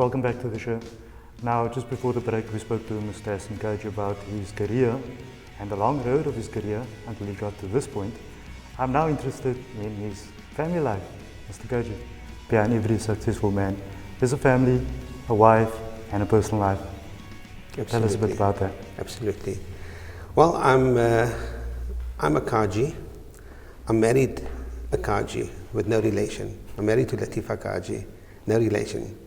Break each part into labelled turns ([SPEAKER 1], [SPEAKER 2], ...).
[SPEAKER 1] welcome back to the show. Now, just before the break, we spoke to Mr. Hassen Kajie about his career and the long road of his career until he got to this point. I'm now interested in his family life, Mr. Kajie. Behind every successful man, there's a family, a wife, and a personal life.
[SPEAKER 2] Absolutely.
[SPEAKER 1] Tell us a bit about that.
[SPEAKER 2] Absolutely. Well, I'm a Kajie. I'm married a Kajie with no relation. I'm married to Latifa Kajie, no relation.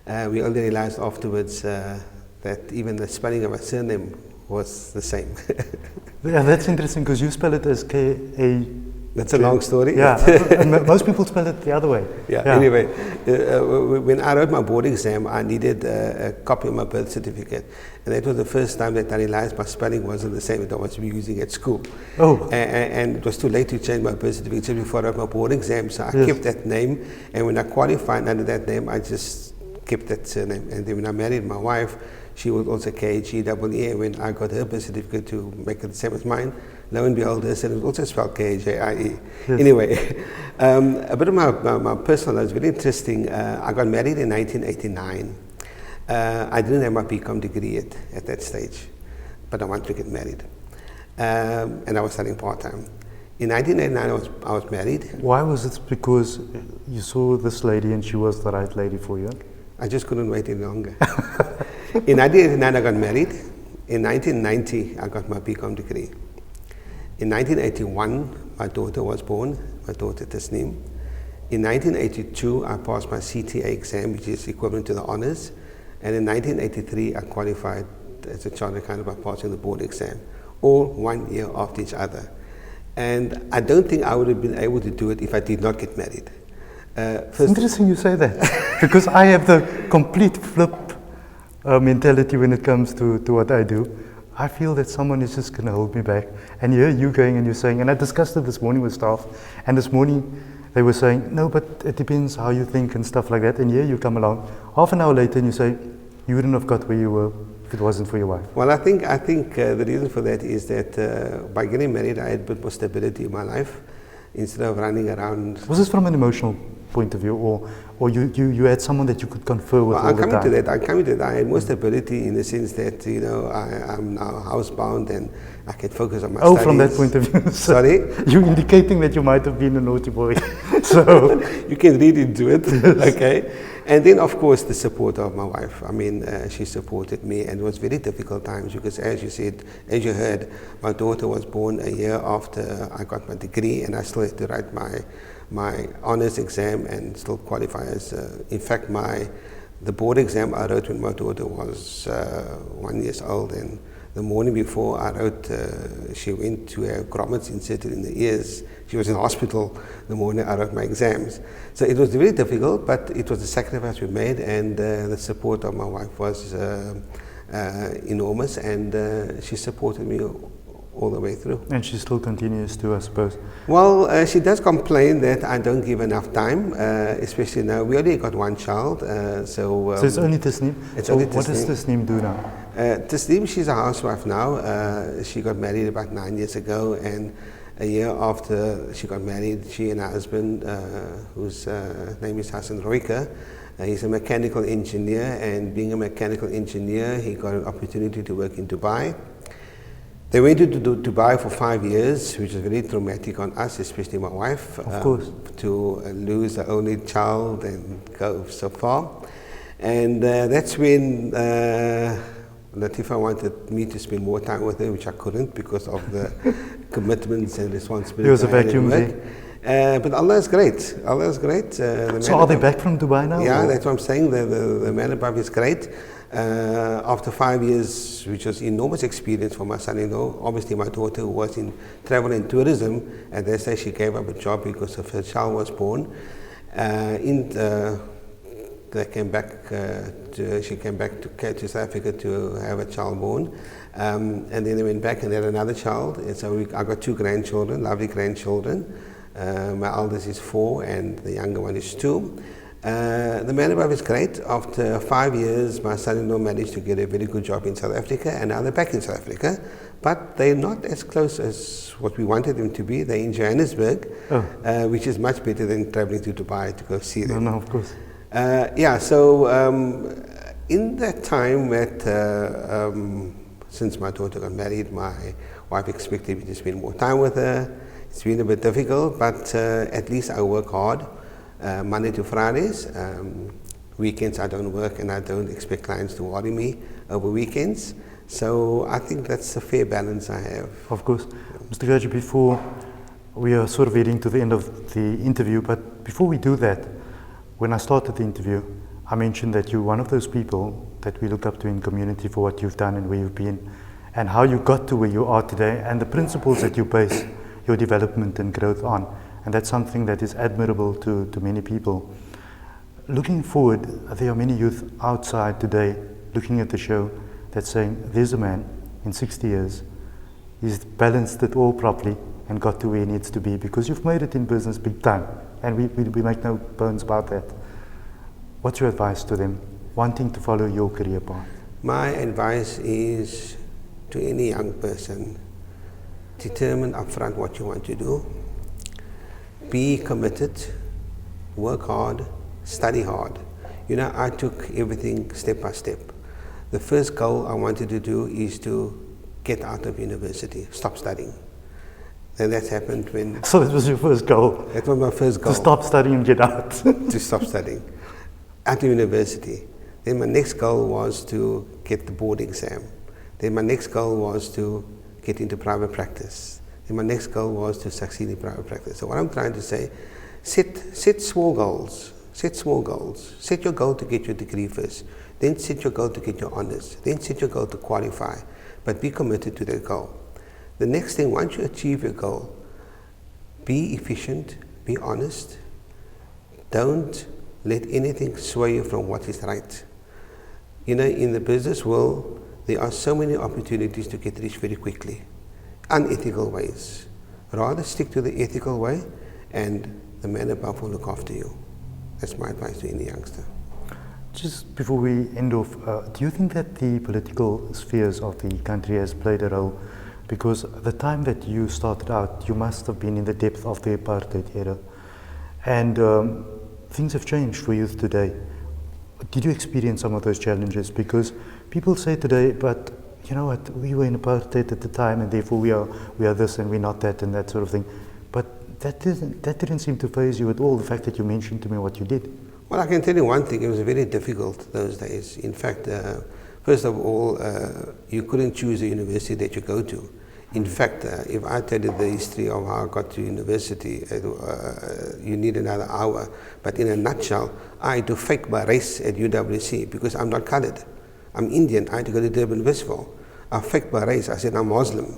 [SPEAKER 2] We only realized afterwards that even the spelling of my surname was the same.
[SPEAKER 1] Yeah, that's interesting because you spell it as K-A.
[SPEAKER 2] That's a long story.
[SPEAKER 1] Yeah, and most people spell it the other way.
[SPEAKER 2] Yeah. Anyway, when I wrote my board exam, I needed a copy of my birth certificate. And that was the first time that I realized my spelling wasn't the same that I was using at school.
[SPEAKER 1] Oh.
[SPEAKER 2] And it was too late to change my birth certificate just before I wrote my board exam. So I
[SPEAKER 1] Yes.
[SPEAKER 2] kept that name. And when I qualified under that name, I just kept that surname. And then when I married my wife, she was also K-G-E-E. And when I got her birth certificate to make it the same as mine, lo and behold, her surname was also spelled K-J-I-E.
[SPEAKER 1] Yes.
[SPEAKER 2] Anyway, a bit of my personal life is very interesting. I got married in 1989. I didn't have my BCom degree at that stage, but I wanted to get married. And I was studying part-time. In 1989, I was married.
[SPEAKER 1] Why was it? Because you saw this lady and she was the right lady for you?
[SPEAKER 2] I just couldn't wait any longer. In 1989, I got married. In 1990, I got my BCom degree. In 1981, my daughter was born, my daughter Tasneem. In 1982, I passed my CTA exam, which is equivalent to the honors. And in 1983, I qualified as a chartered accountant by passing the board exam, all 1 year after each other. And I don't think I would have been able to do it if I did not get married.
[SPEAKER 1] It's interesting you say that, because I have the complete flip mentality when it comes to what I do. I feel that someone is just going to hold me back. And here you going and you're saying, and I discussed it this morning with staff, and this morning they were saying, no, but it depends how you think and stuff like that. And here you come along, half an hour later, and you say, you wouldn't have got where you were if it wasn't for your wife.
[SPEAKER 2] Well, I think the reason for that is that by getting married, I had a bit more stability in my life instead of running around.
[SPEAKER 1] Was this from an emotional point of view, or you had someone that you could confer with all the time?
[SPEAKER 2] I'm coming to that. I had more stability in the sense that, I'm now housebound and I can focus on my studies.
[SPEAKER 1] From that point of view.
[SPEAKER 2] Sorry?
[SPEAKER 1] You're indicating that you might have been a naughty boy. So
[SPEAKER 2] you can read into it, okay? And then, of course, the support of my wife. I mean, she supported me, and it was very difficult times because, as you heard, my daughter was born a year after I got my degree, and I still had to write my honors exam and still qualify as, in fact, the board exam I wrote when my daughter was 1 year old, and the morning before I wrote, she went to have grommets inserted in the ears. She was in hospital the morning I wrote my exams. So it was very difficult, but it was a sacrifice we made, and the support of my wife was enormous, and she supported me all the way through.
[SPEAKER 1] And she still continues to, I suppose.
[SPEAKER 2] Well, she does complain that I don't give enough time, especially now. We only got one child, so
[SPEAKER 1] it's only Tasneem? What does Tasneem do now?
[SPEAKER 2] Tasneem, she's a housewife now. She got married about 9 years ago, and a year after she got married, she and her husband, whose name is Hassen Kajie, he's a mechanical engineer, and being a mechanical engineer, he got an opportunity to work in Dubai. They went to Dubai for 5 years, which is very traumatic on us, especially my wife.
[SPEAKER 1] Of course.
[SPEAKER 2] To lose the only child and go so far. And that's when Latifa wanted me to spend more time with her, which I couldn't because of the commitments and responsibilities.
[SPEAKER 1] There was a vacuum there.
[SPEAKER 2] But Allah is great. Allah is great.
[SPEAKER 1] So are they back from Dubai now?
[SPEAKER 2] Yeah,
[SPEAKER 1] or?
[SPEAKER 2] that's what I'm saying. The man above is great. After 5 years, which was enormous experience for my son-in-law, obviously my daughter who was in travel and tourism, and they say she gave up a job because of her child was born. They came back. She came back to South Africa to have a child born, and then they went back and they had another child. And so I got 2 grandchildren, lovely grandchildren. My eldest is 4, and the younger one is 2. The man above is great. After 5 years, my son-in-law managed to get a very good job in South Africa, and now they're back in South Africa. But they're not as close as what we wanted them to be. They're in Johannesburg, which is much better than traveling to Dubai to go see them.
[SPEAKER 1] No, of course.
[SPEAKER 2] Yeah, so in that time since my daughter got married, my wife expected me to spend more time with her. It's been a bit difficult, but at least I work hard, Monday to Fridays. Weekends I don't work, and I don't expect clients to worry me over weekends. So I think that's a fair balance I have.
[SPEAKER 1] Of course. Mr. Kajie, before we are sort of heading to the end of the interview, but before we do that, when I started the interview, I mentioned that you're one of those people that we look up to in community for what you've done and where you've been, and how you got to where you are today, and the principles that you base your development and growth on. And that's something that is admirable to many people. Looking forward, there are many youth outside today looking at the show that's saying, there's a man in 60 years, he's balanced it all properly and got to where he needs to be, because you've made it in business big time, and we make no bones about that. What's your advice to them wanting to follow your career path?
[SPEAKER 2] My advice is to any young person, determine upfront what you want to do, be committed, work hard, study hard. You know, I took everything step by step. The first goal I wanted to do is to get out of university, stop studying. And that happened when...
[SPEAKER 1] So that was your first goal?
[SPEAKER 2] That was my first goal.
[SPEAKER 1] To stop studying and get out?
[SPEAKER 2] To stop studying. Out of university. Then my next goal was to get the board exam. Then my next goal was to get into private practice. Then my next goal was to succeed in private practice. So what I'm trying to say, set small goals. Set small goals. Set your goal to get your degree first. Then set your goal to get your honors. Then set your goal to qualify. But be committed to that goal. The next thing, once you achieve your goal, be efficient, be honest. Don't let anything sway you from what is right. You know, in the business world, there are so many opportunities to get rich very quickly. Unethical ways. Rather stick to the ethical way, and the man above will look after you. That's my advice to any youngster.
[SPEAKER 1] Just before we end off, do you think that the political spheres of the country has played a role? Because the time that you started out, you must have been in the depth of the apartheid era. And things have changed for youth today. Did you experience some of those challenges? Because people say today, but you know what, we were in apartheid at the time, and therefore we are this and we're not that, and that sort of thing. But that didn't seem to faze you at all, the fact that you mentioned to me what you did.
[SPEAKER 2] Well, I can tell you one thing, it was very difficult those days. In fact, first of all, you couldn't choose the university that you go to. In fact, if I tell you the history of how I got to university, you need another hour. But in a nutshell, I had to fake my race at UWC because I'm not colored. I'm Indian. I had to go to Durban Festival. I faked my race. I said I'm Muslim.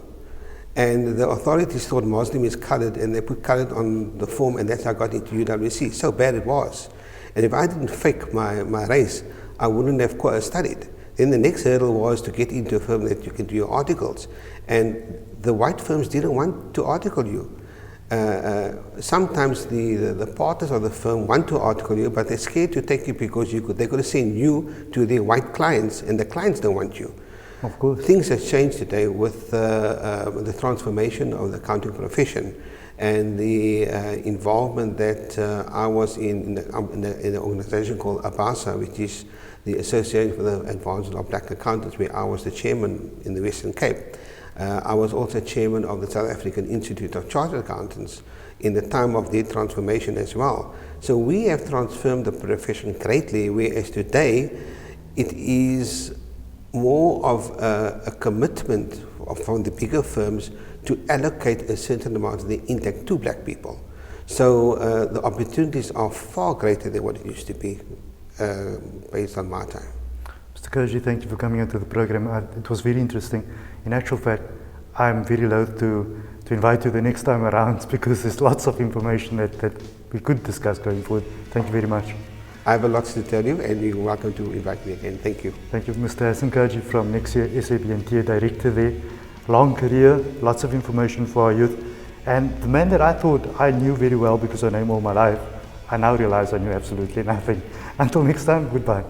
[SPEAKER 2] And the authorities thought Muslim is colored, and they put colored on the form, and that's how I got into UWC. So bad it was. And if I didn't fake my race, I wouldn't have studied. Then the next hurdle was to get into a firm that you can do your articles. And the white firms didn't want to article you. Sometimes the partners of the firm want to article you, but they're scared to take you because they could send you to their white clients, and the clients don't want you.
[SPEAKER 1] Of course.
[SPEAKER 2] Things have changed today with the transformation of the accounting profession and the involvement that I was in an organization called ABASA, which is the Association for the Advancement of Black Accountants, where I was the chairman in the Western Cape. I was also chairman of the South African Institute of Chartered Accountants in the time of their transformation as well. So we have transformed the profession greatly, whereas today it is more of a commitment from the bigger firms to allocate a certain amount of the intake to black people. So the opportunities are far greater than what it used to be based on my time.
[SPEAKER 1] Mr. Kajie, thank you for coming into the program. It was very interesting. In actual fact, I'm very loath to invite you the next time around because there's lots of information that we could discuss going forward. Thank you very much.
[SPEAKER 2] I have a lot to tell you, and you're welcome to invite me again. Thank you.
[SPEAKER 1] Thank you, Mr. Hassen Kajie from Nexia SABNT, director there. Long career, lots of information for our youth. And the man that I thought I knew very well because I know him all my life, I now realize I knew absolutely nothing. Until next time, goodbye.